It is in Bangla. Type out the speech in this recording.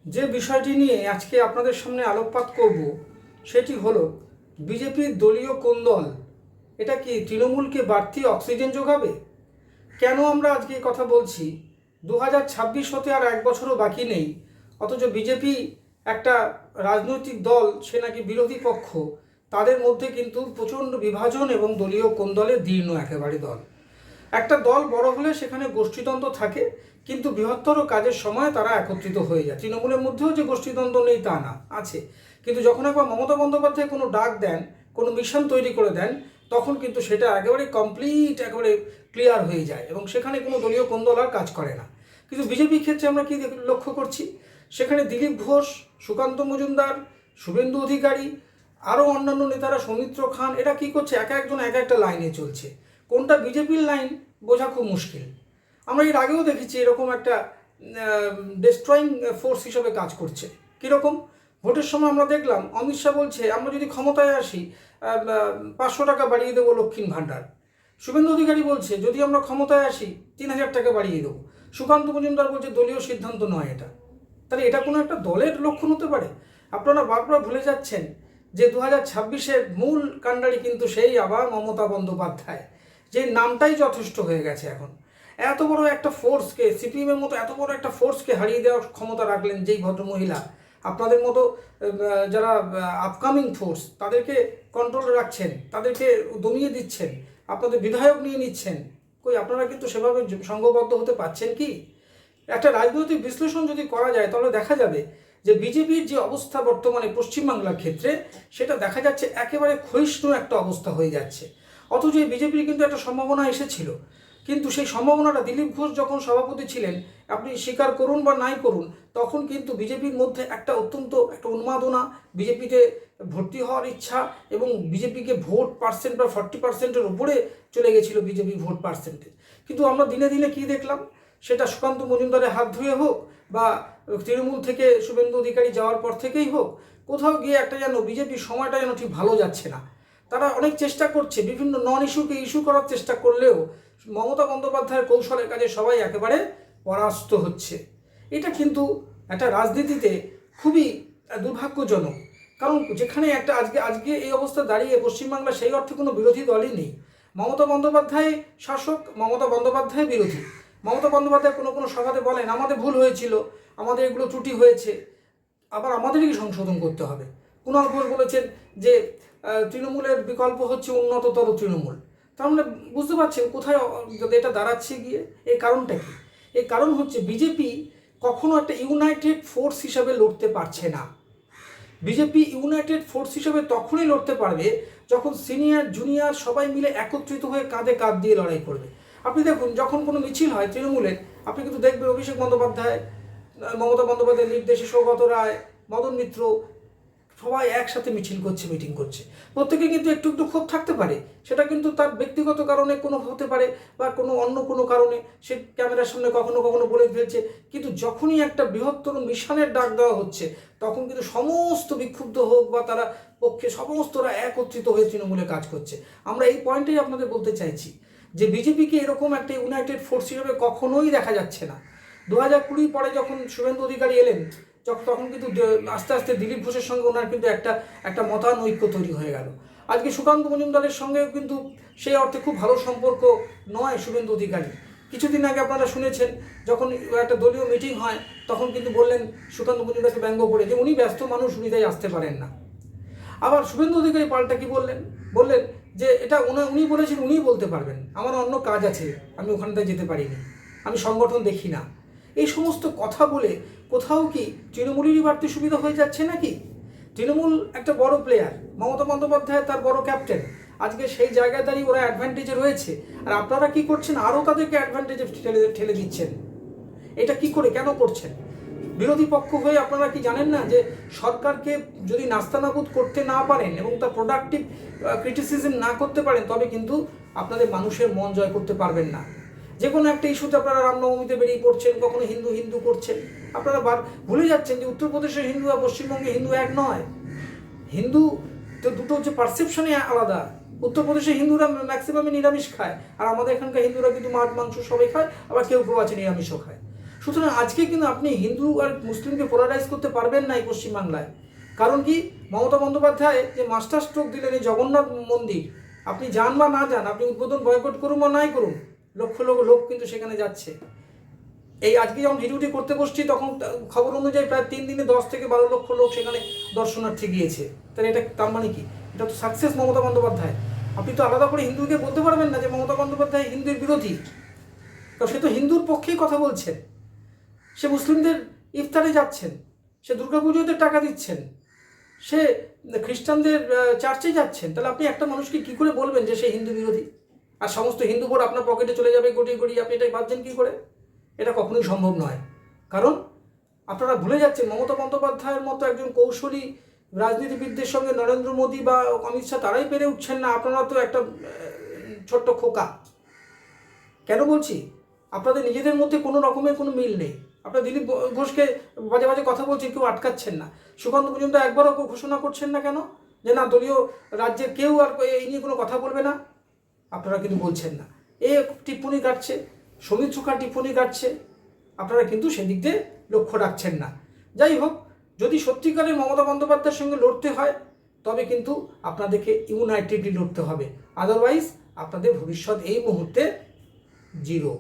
যে বিষয়টি নিয়ে আজকে আপনাদের সামনে আলোকপাত করব সেটি হলো বিজেপির দলীয় কোন্দল। এটা কি তৃণমূলকে বাড়তি অক্সিজেন যোগাবে? কেন আমরা আজকে এই কথা বলছি? 2026 হতে আর এক বছরও বাকি নেই, অথচ বিজেপি একটা রাজনৈতিক দল, সে নাকি বিরোধী পক্ষ, তাদের মধ্যে কিন্তু প্রচণ্ড বিভাজন এবং দলীয় কোন্দলে দীর্ণ একেবারে দল। একটা দল বড় হলে সেখানে গোষ্ঠীদ্বন্দ্ব থাকে, কিন্তু বৃহত্তর কাজের সময় তারা একত্রিত হয়ে যায়। তৃণমূলের মধ্যেও যে গোষ্ঠীদ্বন্দ্ব নেই তা না, আছে। কিন্তু যখন একবার মমতা বন্দ্যোপাধ্যায় কোনো ডাক দেন, কোনো মিশন তৈরি করে দেন, তখন কিন্তু সেটা একেবারে কমপ্লিট, একেবারে ক্লিয়ার হয়ে যায় এবং সেখানে কোনো দলীয় কোন্দল আর কাজ করে না। কিন্তু বিজেপির ক্ষেত্রে আমরা কি লক্ষ্য করছি? সেখানে দিলীপ ঘোষ, সুকান্ত মজুমদার, শুভেন্দু অধিকারী, আরও অন্যান্য নেতারা, সৌমিত্র খান, এরা কি করছে? এক একজন এক একটা লাইনে চলছে। কোনটা বিজেপির লাইন বোঝা খুব মুশকিল। আমরা এর আগেও দেখেছি এরকম একটা ডিস্ট্রয়িং ফোর্স হিসেবে কাজ করছে। কীরকম? ভোটের সময় আমরা দেখলাম অমিত শাহ বলছে আমরা যদি ক্ষমতায় আসি 500 টাকা বাড়িয়ে দেবো লক্ষ্মীর ভাণ্ডার। শুভেন্দু অধিকারী বলছে যদি আমরা ক্ষমতায় আসি 3000 টাকা বাড়িয়ে দেবো। সুকান্ত মজুমদার বলছে দলীয় সিদ্ধান্ত নয় এটা। তাহলে এটা কোনো একটা দলের লক্ষণ হতে পারে? আপনারা বারবার ভুলে যাচ্ছেন যে 2026-এর মূল কাণ্ডারি কিন্তু সেই আবার মমতা বন্দ্যোপাধ্যায়, যে নামটাই যথেষ্ট হয়ে গেছে এখন। এত বড় একটা ফোর্সকে, সিপিএমের মতো এত বড় একটা ফোর্সকে হারিয়ে দেওয়ার ক্ষমতা রাখলেন যেই ভদ্রমহিলা। আপনাদের মতো যারা আপকামিং ফোর্স, তাদেরকে কন্ট্রোলে রাখছেন, তাদেরকে দমিয়ে দিচ্ছেন, আপনাদের বিধায়ক নিয়ে নিচ্ছেন। কই আপনারা কিন্তু সেভাবে সংঘবদ্ধ হতে পারছেন কি? একটা রাজনৈতিক বিশ্লেষণ যদি করা যায় তাহলে দেখা যাবে যে বিজেপির যে অবস্থা বর্তমানে পশ্চিমবাংলার ক্ষেত্রে, সেটা দেখা যাচ্ছে একেবারে ক্ষয়িষ্ণু একটা অবস্থা হয়ে যাচ্ছে। অথচ এই বিজেপির কিন্তু একটা সম্ভাবনা এসেছিল, কিন্তু সেই সম্ভাবনাটা দিলীপ ঘোষ যখন সভাপতি ছিলেন, আপনি স্বীকার করুন বা নাই করুন, তখন কিন্তু বিজেপির মধ্যে একটা অত্যন্ত একটা উন্মাদনা, বিজেপিতে ভর্তি হওয়ার ইচ্ছা, এবং বিজেপিকে ভোট পার্সেন্ট বা 40%-এর উপরে চলে গেছিল বিজেপি ভোট পার্সেন্টেজ। কিন্তু আমরা দিনে দিনে কী দেখলাম? সেটা সুকান্ত মজুমদারের হাত ধুয়ে হোক বা তৃণমূল থেকে শুভেন্দু অধিকারী যাওয়ার পর থেকেই হোক, কোথাও গিয়ে একটা যেন বিজেপির সময়টা যেন ঠিক ভালো যাচ্ছে না। তারা অনেক চেষ্টা করছে, বিভিন্ন নন ইস্যুকে ইস্যু করার চেষ্টা করলেও মমতা বন্দ্যোপাধ্যায়ের কৌশলের কাজে সবাই একেবারে পরাস্ত হচ্ছে। এটা কিন্তু একটা রাজনীতিতে খুবই দুর্ভাগ্যজনক। কারণ যেখানে একটা আজকে এই অবস্থা দাঁড়িয়ে পশ্চিমবাংলা, সেই অর্থে কোনো বিরোধী দলই নেই। মমতা বন্দ্যোপাধ্যায় শাসক, মমতা বন্দ্যোপাধ্যায় বিরোধী। মমতা বন্দ্যোপাধ্যায় কোনো কোনো সভাতে বলেন আমাদের ভুল হয়েছিল, আমাদের এগুলো ত্রুটি হয়েছে, আবার আমাদেরই সংশোধন করতে হবে। কুণাল ঘোষ বলেছেন যে তৃণমূলের বিকল্প হচ্ছে উন্নততর তৃণমূল। তার মানে বুঝতে পারছেন কোথায় এটা দাঁড়াচ্ছে গিয়ে? এই কারণটা কি? এই কারণ হচ্ছে বিজেপি কখনো একটা ইউনাইটেড ফোর্স হিসাবে লড়তে পারছে না। বিজেপি ইউনাইটেড ফোর্স হিসেবে তখনই লড়তে পারবে যখন সিনিয়র জুনিয়র সবাই মিলে একত্রিত হয়ে কাঁধে কাঁধ দিয়ে লড়াই করবে। আপনি দেখুন যখন কোনো মিছিল হয় তৃণমূলের, আপনি কিন্তু দেখবেন অভিষেক বন্দ্যোপাধ্যায়, মমতা বন্দ্যোপাধ্যায়ের নির্দেশে সৌগত রায়, মদন মিত্র, সবাই একসাথে মিছিল করছে, মিটিং করছে। প্রত্যেকে কিন্তু একটু একটু ক্ষোভ থাকতে পারে, সেটা কিন্তু তার ব্যক্তিগত কারণে কোনো হতে পারে বা কোনো অন্য কোনো কারণে সে ক্যামেরার সামনে কখনো কখনো বলে ফেলছে। কিন্তু যখনই একটা বৃহত্তর মিশনের ডাক দেওয়া হচ্ছে, তখন কিন্তু সমস্ত বিক্ষুব্ধ হোক বা তারা পক্ষে সমস্তরা একত্রিত হয়ে তৃণমূলে কাজ করছে। আমরা এই পয়েন্টেই আপনাদের বলতে চাইছি যে বিজেপিকে এরকম একটা ইউনাইটেড ফোর্স হিসেবে কখনোই দেখা যাচ্ছে না। 2020 পরে যখন শুভেন্দু অধিকারী এলেন, তখন কিন্তু আস্তে আস্তে দিলীপ ঘোষের সঙ্গে ওনার কিন্তু একটা মতানৈক্য তৈরি হয়ে গেল। আজকে সুকান্ত মজুমদারের সঙ্গেও কিন্তু সেই অর্থে খুব ভালো সম্পর্ক নয় শুভেন্দু অধিকারী। কিছুদিন আগে আপনারা শুনেছেন যখন একটা দলীয় মিটিং হয়, তখন কিন্তু বললেন সুকান্ত মজুমদারকে ব্যঙ্গ করে যে উনি ব্যস্ত মানুষ, উনি তাই আসতে পারেন না। আবার শুভেন্দু অধিকারী পাল্টা কি বললেন যে এটা উনি বলেছেন, উনিই বলতে পারবেন, আমার অন্য কাজ আছে, আমি ওখানটায় যেতে পারিনি, আমি সংগঠন দেখি না। এই সমস্ত কথা বলে কোথাও কি তৃণমূলেরই বাড়তি সুবিধা হয়ে যাচ্ছে নাকি? তৃণমূল একটা বড় প্লেয়ার, মমতা বন্দ্যোপাধ্যায় তার বড় ক্যাপ্টেন, আজকে সেই জায়গায় দাঁড়িয়ে ওরা অ্যাডভান্টেজে রয়েছে, আর আপনারা কি করছেন? আরও তাদেরকে অ্যাডভান্টেজে ঠেলে দিচ্ছেন। এটা কি করে, কেন করছেন? বিরোধী পক্ষ হয়ে আপনারা কি জানেন না যে সরকারকে যদি নাস্তানাবুদ করতে না পারেন এবং তার প্রোডাক্টিভ ক্রিটিসিজম না করতে পারেন, তবে কিন্তু আপনাদের মানুষের মন জয় করতে পারবেন না। যে কোনো একটা ইস্যুতে আপনারা রামনবমীতে বেরিয়ে পড়ছেন, কখনো হিন্দু হিন্দু করছেন। আপনারা ভুলে যাচ্ছেন যে উত্তরপ্রদেশের হিন্দু আর পশ্চিমবঙ্গে হিন্দু এক নয়। হিন্দু তো দুটো হচ্ছে পারসেপশনই আলাদা। উত্তরপ্রদেশে হিন্দুরা ম্যাক্সিমামই নিরামিষ খায়, আর আমাদের এখানকার হিন্দুরা কিন্তু মাছ মাংস সবাই খায়, আবার কেউ কেউ আছে নিরামিষও খায়। সুতরাং আজকে কিন্তু আপনি হিন্দু আর মুসলিমকে পোলারাইজ করতে পারবেন না এই পশ্চিমবাংলায়। কারণ কি, মমতা বন্দ্যোপাধ্যায় যে মাস্টার স্ট্রোক দিলেন এই জগন্নাথ মন্দির, আপনি যান বা না যান, আপনি উদ্বোধন বয়কট করুন বা নাই করুন, লক্ষ লক্ষ লোক কিন্তু সেখানে যাচ্ছে। এই আজকে যখন ভিডিওটি করতে বসছি তখন খবর অনুযায়ী প্রায় 3 দিনে 10 থেকে 12 লক্ষ লোক সেখানে দর্শনার্থী গিয়েছে। তাহলে এটা তার মানে কি? এটা তো সাকসেস মমতা বন্দ্যোপাধ্যায়। আপনি তো আলাদা করে হিন্দুকে বলতে পারবেন না যে মমতা বন্দ্যোপাধ্যায় হিন্দুর বিরোধী। তো সে তো হিন্দুর পক্ষেই কথা বলছেন, সে মুসলিমদের ইফতারে যাচ্ছেন, সে দুর্গাপুজোতে টাকা দিচ্ছেন, সে খ্রিস্টানদের চার্চে যাচ্ছেন। তাহলে আপনি একটা মানুষকে কী করে বলবেন যে সে হিন্দু বিরোধী? আর সমস্ত হিন্দু ভোট আপনার পকেটে চলে যাবে গটিয়ে গটিয়ে, আপনি এটাই ভাবছেন কী করে? এটা কখনোই সম্ভব নয়। কারণ আপনারা ভুলে যাচ্ছেন মমতা বন্দ্যোপাধ্যায়ের মতো একজন কৌশলী রাজনীতিবিদদের সঙ্গে নরেন্দ্র মোদী বা অমিত শাহ তারাই পেরে উঠছেন না, আপনারা তো একটা ছোট্ট খোকা। কেন বলছি? আপনাদের নিজেদের মধ্যে কোনো রকমের কোনো মিল নেই। আপনার দিলীপ ঘোষকে বাজে বাজে কথা বলছেন, কেউ আটকাচ্ছেন না। সুকান্ত পর্যন্ত একবারও ঘোষণা করছেন না কেন যে না দলীয় রাজ্যের কেউ আর এই নিয়ে কোনো কথা বলবে না? আপনারা কিন্তু বলছেন না। এ টিপ্পনি কাটছে, সমিত সুখা টিপ্পনি কাটছে, আপনারা কিন্তু সেদিক দিয়ে লক্ষ্য রাখছেন না। যাই হোক, যদি সত্যিকারের মমতা বন্দ্যোপাধ্যায়ের সঙ্গে লড়তে হয় তবে কিন্তু আপনাদেরকে ইউনাইটেডলি লড়তে হবে, আদারওয়াইজ আপনাদের ভবিষ্যৎ এই মুহূর্তে জিরো।